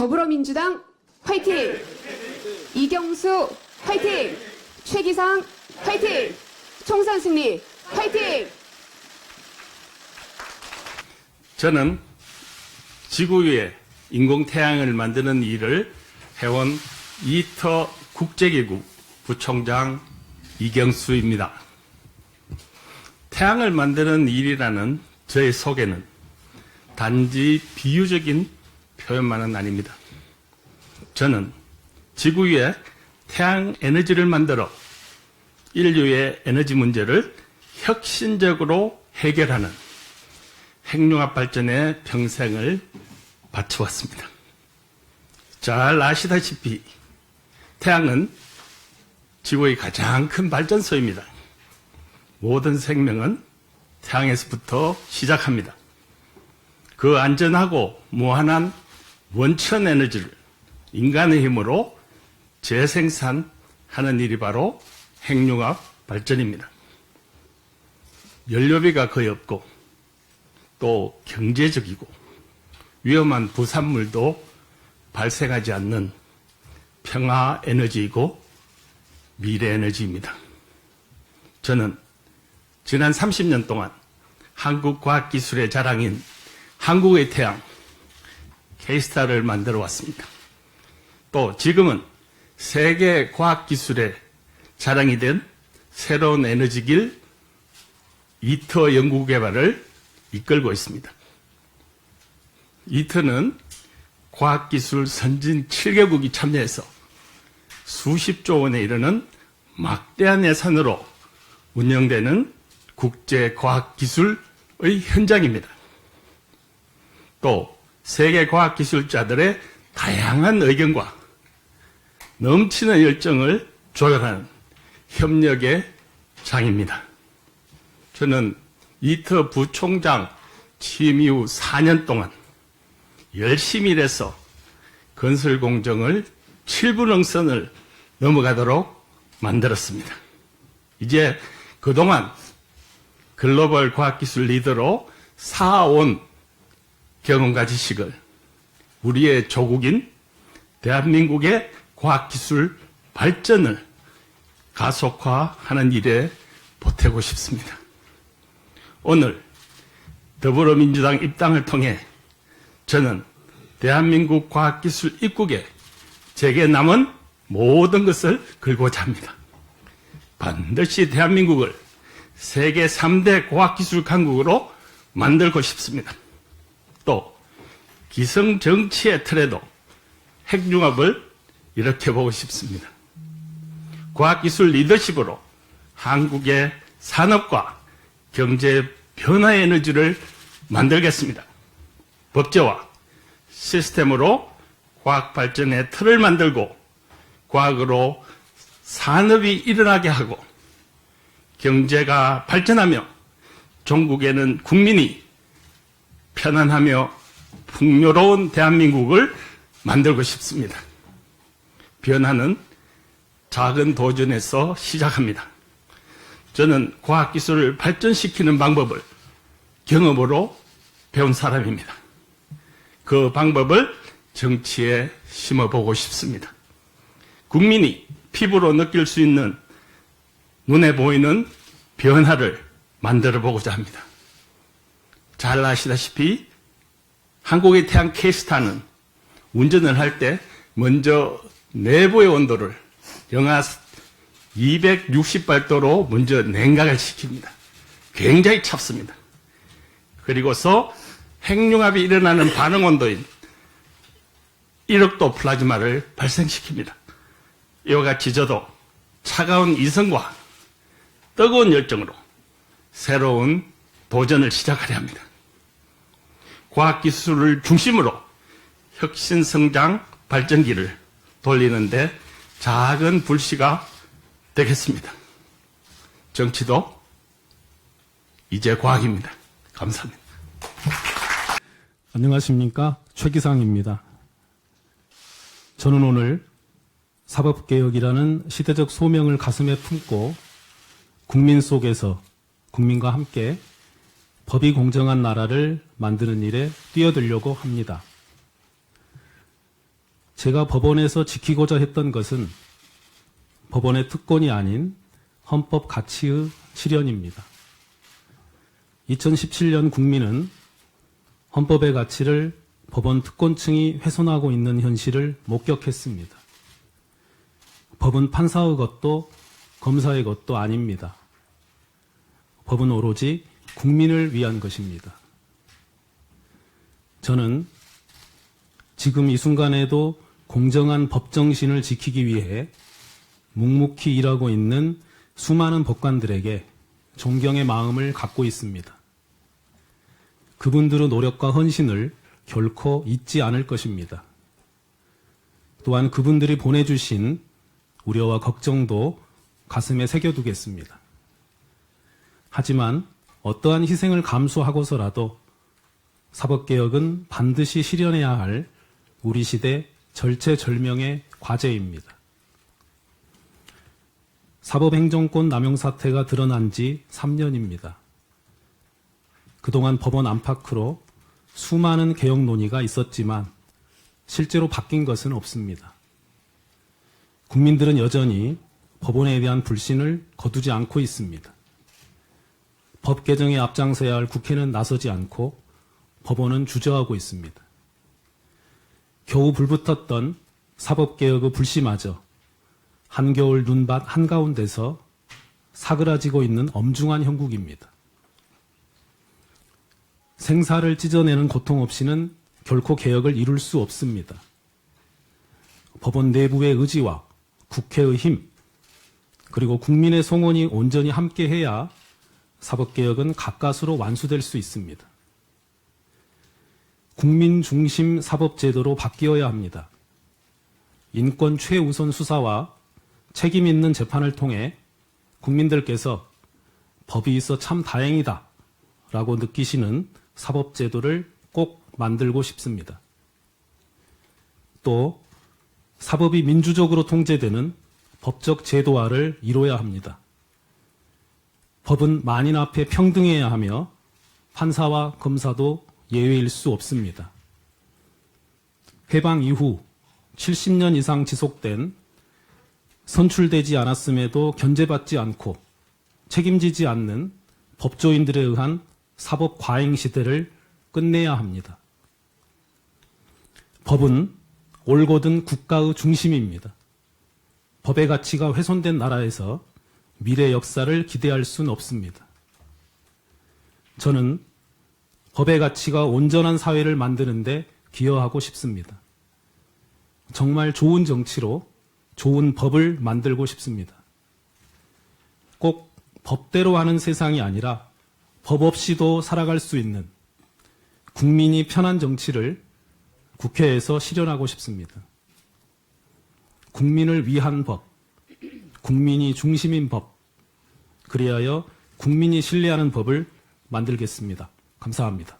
더불어민주당 화이팅! 이경수 화이팅! 최기상 화이팅! 총선 승리 화이팅! 저는 지구 위에 인공태양을 만드는 일을 해온 이터 국제기구 부총장 이경수입니다. 태양을 만드는 일이라는 저의 소개는 단지 비유적인 표현만은 아닙니다. 저는 지구 위에 태양 에너지를 만들어 인류의 에너지 문제를 혁신적으로 해결하는 핵융합 발전에 평생을 바쳐왔습니다. 잘 아시다시피 태양은 지구의 가장 큰 발전소입니다. 모든 생명은 태양에서부터 시작합니다. 그 안전하고 무한한 원천 에너지를 인간의 힘으로 재생산하는 일이 바로 핵융합 발전입니다. 연료비가 거의 없고 또 경제적이고 위험한 부산물도 발생하지 않는 평화 에너지이고 미래 에너지입니다. 저는 지난 30년 동안 한국 과학기술의 자랑인 한국의 태양 K-스타를 만들어 왔습니다. 또 지금은 세계 과학기술의 자랑이 된 새로운 에너지길 이터 연구개발을 이끌고 있습니다. 이터는 과학기술 선진 7개국이 참여해서 수십조 원에 이르는 막대한 예산으로 운영되는 국제과학기술의 현장입니다. 또 세계 과학기술자들의 다양한 의견과 넘치는 열정을 조율하는 협력의 장입니다. 저는 이터 부총장 취임 이후 4년 동안 열심히 일해서 건설 공정을 7분응선을 넘어가도록 만들었습니다. 이제 그동안 글로벌 과학기술 리더로 쌓아온 경험과 지식을 우리의 조국인 대한민국의 과학기술 발전을 가속화하는 일에 보태고 싶습니다. 오늘 더불어민주당 입당을 통해 저는 대한민국 과학기술 입국에 제게 남은 모든 것을 걸고자 합니다. 반드시 대한민국을 세계 3대 과학기술 강국으로 만들고 싶습니다. 또 기성정치의 틀에도 핵융합을 일으켜보고 싶습니다. 과학기술 리더십으로 한국의 산업과 경제 변화의 에너지를 만들겠습니다. 법제화, 시스템으로 과학발전의 틀을 만들고 과학으로 산업이 일어나게 하고 경제가 발전하며 전국에는 국민이 편안하며 풍요로운 대한민국을 만들고 싶습니다. 변화는 작은 도전에서 시작합니다. 저는 과학기술을 발전시키는 방법을 경험으로 배운 사람입니다. 그 방법을 정치에 심어보고 싶습니다. 국민이 피부로 느낄 수 있는 눈에 보이는 변화를 만들어 보고자 합니다. 잘 아시다시피 한국의 태양 K-스타는 운전을 할 때 먼저 내부의 온도를 영하 260발도로 먼저 냉각을 시킵니다. 굉장히 찹습니다. 그리고서 핵융합이 일어나는 반응 온도인 1억도 플라즈마를 발생시킵니다. 이와 같이 저도 차가운 이성과 뜨거운 열정으로 새로운 도전을 시작하려 합니다. 과학기술을 중심으로 혁신성장 발전기를 돌리는데 작은 불씨가 되겠습니다. 정치도 이제 과학입니다. 감사합니다. 안녕하십니까. 최기상입니다. 저는 오늘 사법개혁이라는 시대적 소명을 가슴에 품고 국민 속에서 국민과 함께 법이 공정한 나라를 만드는 일에 뛰어들려고 합니다. 제가 법원에서 지키고자 했던 것은 법원의 특권이 아닌 헌법 가치의 실현입니다. 2017년 국민은 헌법의 가치를 법원 특권층이 훼손하고 있는 현실을 목격했습니다. 법은 판사의 것도 검사의 것도 아닙니다. 법은 오로지 국민을 위한 것입니다. 저는 지금 이 순간에도 공정한 법정신을 지키기 위해 묵묵히 일하고 있는 수많은 법관들에게 존경의 마음을 갖고 있습니다. 그분들의 노력과 헌신을 결코 잊지 않을 것입니다. 또한 그분들이 보내주신 우려와 걱정도 가슴에 새겨두겠습니다. 하지만 어떠한 희생을 감수하고서라도 사법개혁은 반드시 실현해야 할 우리 시대 절체절명의 과제입니다. 사법행정권 남용 사태가 드러난 지 3년입니다. 그동안 법원 안팎으로 수많은 개혁 논의가 있었지만 실제로 바뀐 것은 없습니다. 국민들은 여전히 법원에 대한 불신을 거두지 않고 있습니다. 법 개정에 앞장서야 할 국회는 나서지 않고 법원은 주저하고 있습니다. 겨우 불붙었던 사법개혁의 불씨마저 한겨울 눈밭 한가운데서 사그라지고 있는 엄중한 형국입니다. 생사를 찢어내는 고통 없이는 결코 개혁을 이룰 수 없습니다. 법원 내부의 의지와 국회의 힘, 그리고 국민의 송원이 온전히 함께해야 사법개혁은 가까스로 완수될 수 있습니다. 국민 중심 사법제도로 바뀌어야 합니다. 인권 최우선 수사와 책임 있는 재판을 통해 국민들께서 법이 있어 참 다행이다 라고 느끼시는 사법제도를 꼭 만들고 싶습니다. 또 사법이 민주적으로 통제되는 법적 제도화를 이뤄야 합니다. 법은 만인 앞에 평등해야 하며 판사와 검사도 예외일 수 없습니다. 해방 이후 70년 이상 지속된 선출되지 않았음에도 견제받지 않고 책임지지 않는 법조인들에 의한 사법 과잉 시대를 끝내야 합니다. 법은 올곧은 국가의 중심입니다. 법의 가치가 훼손된 나라에서 미래 역사를 기대할 수는 없습니다. 저는 법의 가치가 온전한 사회를 만드는데 기여하고 싶습니다. 정말 좋은 정치로 좋은 법을 만들고 싶습니다. 꼭 법대로 하는 세상이 아니라 법 없이도 살아갈 수 있는 국민이 편한 정치를 국회에서 실현하고 싶습니다. 국민을 위한 법, 국민이 중심인 법, 그리하여 국민이 신뢰하는 법을 만들겠습니다. 감사합니다.